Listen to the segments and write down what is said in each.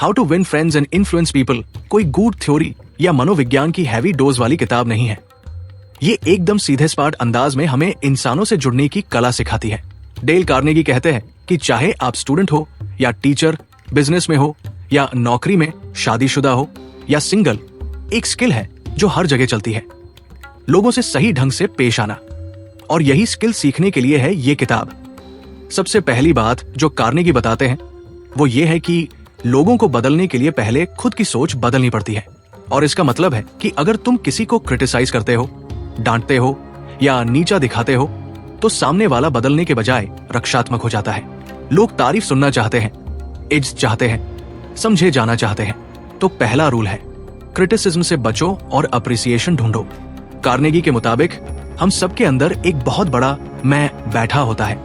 How to win friends and influence people कोई good theory या मनोविज्ञान की हैवी डोज वाली किताब नहीं है। ये एकदम सीधे सपाट अंदाज में हमें इंसानों से जुड़ने की कला सिखाती है। डेल कार्नेगी कहते हैं कि चाहे आप स्टूडेंट हो या टीचर, बिजनेस में हो या नौकरी में, शादीशुदा हो या सिंगल, एक स्किल है जो हर जगह चलती है, लोगों से सही ढंग से पेश आना। और यही स्किल सीखने के लिए है ये किताब। सबसे पहली बात जो कार्नेगी बताते हैं वो ये है कि लोगों को बदलने के लिए पहले खुद की सोच बदलनी पड़ती है। और इसका मतलब है कि अगर तुम किसी को क्रिटिसाइज करते हो, डांटते हो या नीचा दिखाते हो तो सामने वाला बदलने के बजाय रक्षात्मक हो जाता है। लोग तारीफ सुनना चाहते हैं, इज्जत चाहते हैं, समझे जाना चाहते हैं। तो पहला रूल है क्रिटिसिज्म से बचो और अप्रिसिएशन ढूंढो। कार्नेगी के मुताबिक हम सबके अंदर एक बहुत बड़ा मैं बैठा होता है।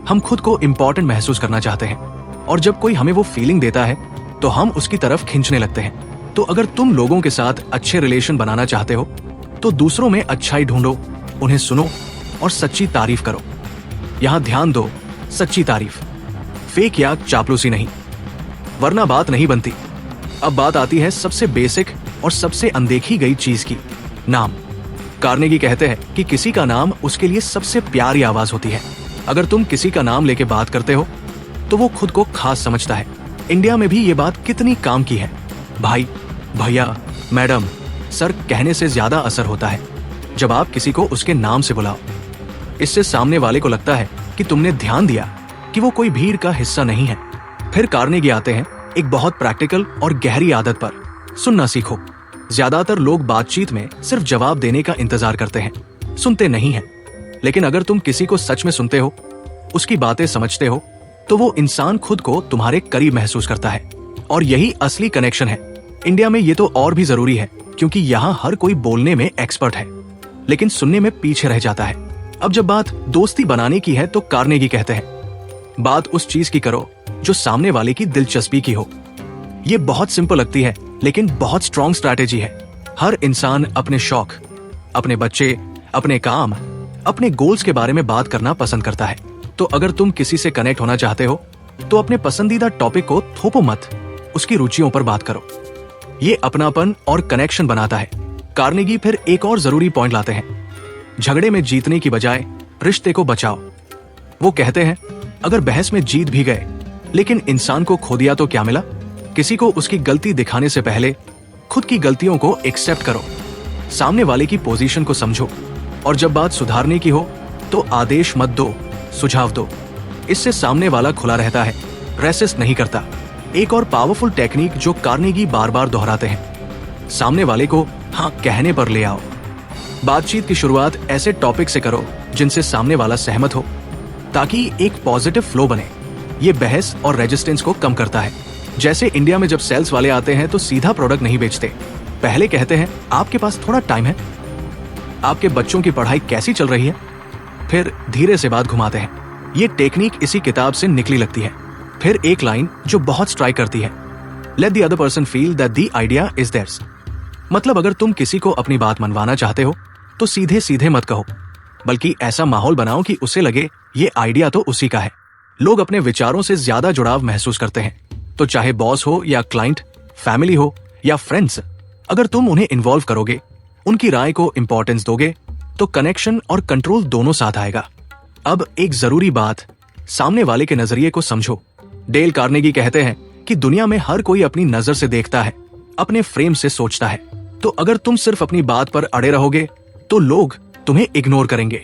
हम खुद को इंपॉर्टेंट महसूस करना चाहते हैं और जब कोई हमें वो फीलिंग देता है तो हम उसकी तरफ खींचने लगते हैं। तो अगर तुम लोगों के साथ अच्छे रिलेशन बनाना चाहते हो तो दूसरों में अच्छाई ढूंढो, उन्हें सुनो और सच्ची तारीफ करो। यहां ध्यान दो, सच्ची तारीफ, फेक या चापलूसी नहीं, वरना बात नहीं बनती। अब बात आती है सबसे बेसिक और सबसे अनदेखी गई चीज की, नाम। कार्नेगी कहते हैं कि किसी का नाम उसके लिए सबसे प्यारी आवाज होती है। अगर तुम किसी का नाम लेके बात करते हो तो वो खुद को खास समझता है। इंडिया में भी ये बात कितनी काम की है। भाई, भैया, मैडम, सर कहने से ज्यादा असर होता है जब आप किसी को उसके नाम से बुलाओ। इससे सामने वाले को लगता है कि तुमने ध्यान दिया कि वो कोई भीड़ का हिस्सा नहीं है। फिर कार्नेगी आते हैं एक बहुत प्रैक्टिकल और गहरी आदत पर, सुनना सीखो। ज्यादातर लोग बातचीत में सिर्फ जवाब देने का इंतजार करते हैं, सुनते नहीं हैं। लेकिन अगर तुम किसी को सच में सुनते हो, उसकी बातें समझते हो, तो वो इंसान खुद को तुम्हारे करीब महसूस करता है। और यही असली कनेक्शन है। इंडिया में ये तो और भी जरूरी है क्योंकि यहाँ हर कोई बोलने में एक्सपर्ट है लेकिन सुनने में पीछे रह जाता है। अब जब बात दोस्ती बनाने की है तो कार्नेगी कहते हैं बात उस चीज की करो जो सामने वाले की दिलचस्पी की हो। ये बहुत सिंपल लगती है लेकिन बहुत स्ट्रॉन्ग स्ट्रैटेजी है। हर इंसान अपने शौक, अपने बच्चे, अपने काम, अपने गोल्स के बारे में बात करना पसंद करता है। तो अगर तुम किसी से कनेक्ट होना चाहते हो तो अपने पसंदीदा टॉपिक को थोपो मत, उसकी रुचियों पर बात करो। ये अपनापन और कनेक्शन बनाता है। कार्नेगी फिर एक और जरूरी पॉइंट लाते हैं, झगड़े में जीतने की बजाय रिश्ते को बचाओ। वो कहते हैं अगर बहस में जीत भी गए लेकिन इंसान को खो दिया तो क्या मिला। किसी को उसकी गलती दिखाने से पहले खुद की गलतियों को एक्सेप्ट करो, सामने वाले की पोजीशन को समझो और जब बात सुधारने की हो तो आदेश मत दो, सुझाव दो। इससे सामने वाला खुला रहता है, रेसिस्ट नहीं करता। एक और पावरफुल टेक्निक जो कार्नेगी बार बार दोहराते हैं, सामने वाले को हाँ कहने पर ले आओ। बातचीत की शुरुआत ऐसे टॉपिक से करो जिनसे सामने वाला सहमत हो ताकि एक पॉजिटिव फ्लो बने। ये बहस और रेजिस्टेंस को कम करता है। जैसे इंडिया में जब सेल्स वाले आते हैं तो सीधा प्रोडक्ट नहीं बेचते, पहले कहते हैं आपके पास थोड़ा टाइम है, आपके बच्चों की पढ़ाई कैसी चल रही है, फिर धीरे से बात घुमाते हैं। ये टेक्निक इसी किताब से निकली लगती है। फिर एक लाइन जो बहुत स्ट्राइक करती है, let the other person feel that the idea is theirs. मतलब अगर तुम किसी को अपनी बात मनवाना चाहते हो तो सीधे सीधे मत कहो, बल्कि ऐसा माहौल बनाओ कि उसे लगे ये आइडिया तो उसी का है। लोग अपने विचारों से ज्यादा जुड़ाव महसूस करते हैं, तो चाहे बॉस हो या क्लाइंट, फैमिली हो या फ्रेंड्स, अगर तुम उन्हें इन्वॉल्व करोगे, उनकी राय को इंपॉर्टेंस दोगे, तो कनेक्शन और कंट्रोल दोनों साथ आएगा। अब एक जरूरी बात, सामने वाले के नजरिए को समझो। डेल कार्नेगी कहते हैं कि दुनिया में हर कोई अपनी नजर से देखता है, अपने फ्रेम से सोचता है। तो अगर तुम सिर्फ अपनी बात पर अड़े रहोगे तो लोग तुम्हें इग्नोर करेंगे।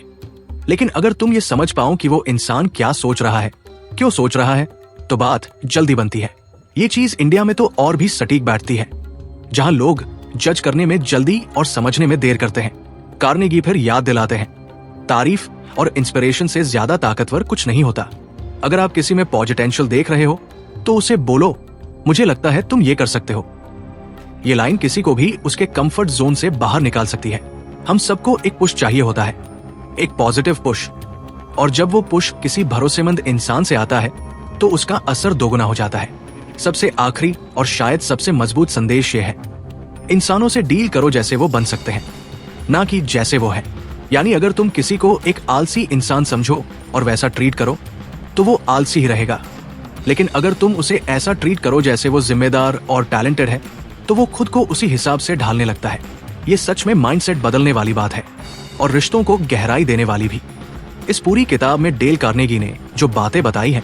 लेकिन अगर तुम ये समझ पाओ कि वो इंसान क्या सोच रहा है, क्यों सोच रहा है, तो बात जल्दी बनती है। ये चीज इंडिया में तो और भी सटीक बैठती है, जहां लोग जज करने में जल्दी और समझने में देर करते हैं। कार्नेगी फिर याद दिलाते हैं, तारीफ और इंस्पिरेशन से ज्यादा ताकतवर कुछ नहीं होता। अगर आप किसी में पॉजिटेंशियल देख रहे हो तो उसे बोलो, मुझे लगता है तुम ये कर सकते हो। ये लाइन किसी को भी उसके कंफर्ट जोन से बाहर निकाल सकती है। हम सबको एक पुश चाहिए होता है, एक पॉजिटिव पुश, और जब वो पुश किसी भरोसेमंद इंसान से आता है तो उसका असर दोगुना हो जाता है। सबसे आखिरी और शायद सबसे मजबूत संदेश ये है, इंसानों से डील करो जैसे वो बन सकते हैं, ना कि जैसे वो है। यानी अगर तुम किसी को एक आलसी इंसान समझो और वैसा ट्रीट करो तो वो आलसी ही रहेगा। लेकिन अगर तुम उसे ऐसा ट्रीट करो जैसे वो जिम्मेदार और टैलेंटेड है, तो वो खुद को उसी हिसाब से ढालने लगता है। ये सच में माइंडसेट बदलने वाली बात है और रिश्तों को गहराई देने वाली भी। इस पूरी किताब में डेल कार्नेगी ने जो बातें बताई हैं,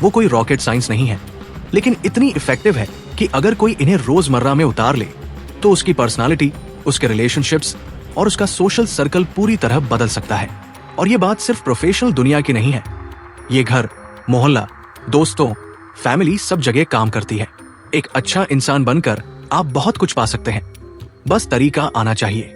वो कोई रॉकेट साइंस नहीं है, लेकिन इतनी इफेक्टिव है कि अगर कोई इन्हें रोजमर्रा में उतार ले तो उसकी पर्सनालिटी, उसके रिलेशनशिप्स और उसका सोशल सर्कल पूरी तरह बदल सकता है। और ये बात सिर्फ प्रोफेशनल दुनिया की नहीं है, ये घर, मोहल्ला, दोस्तों, फैमिली सब जगह काम करती है। एक अच्छा इंसान बनकर आप बहुत कुछ पा सकते हैं, बस तरीका आना चाहिए।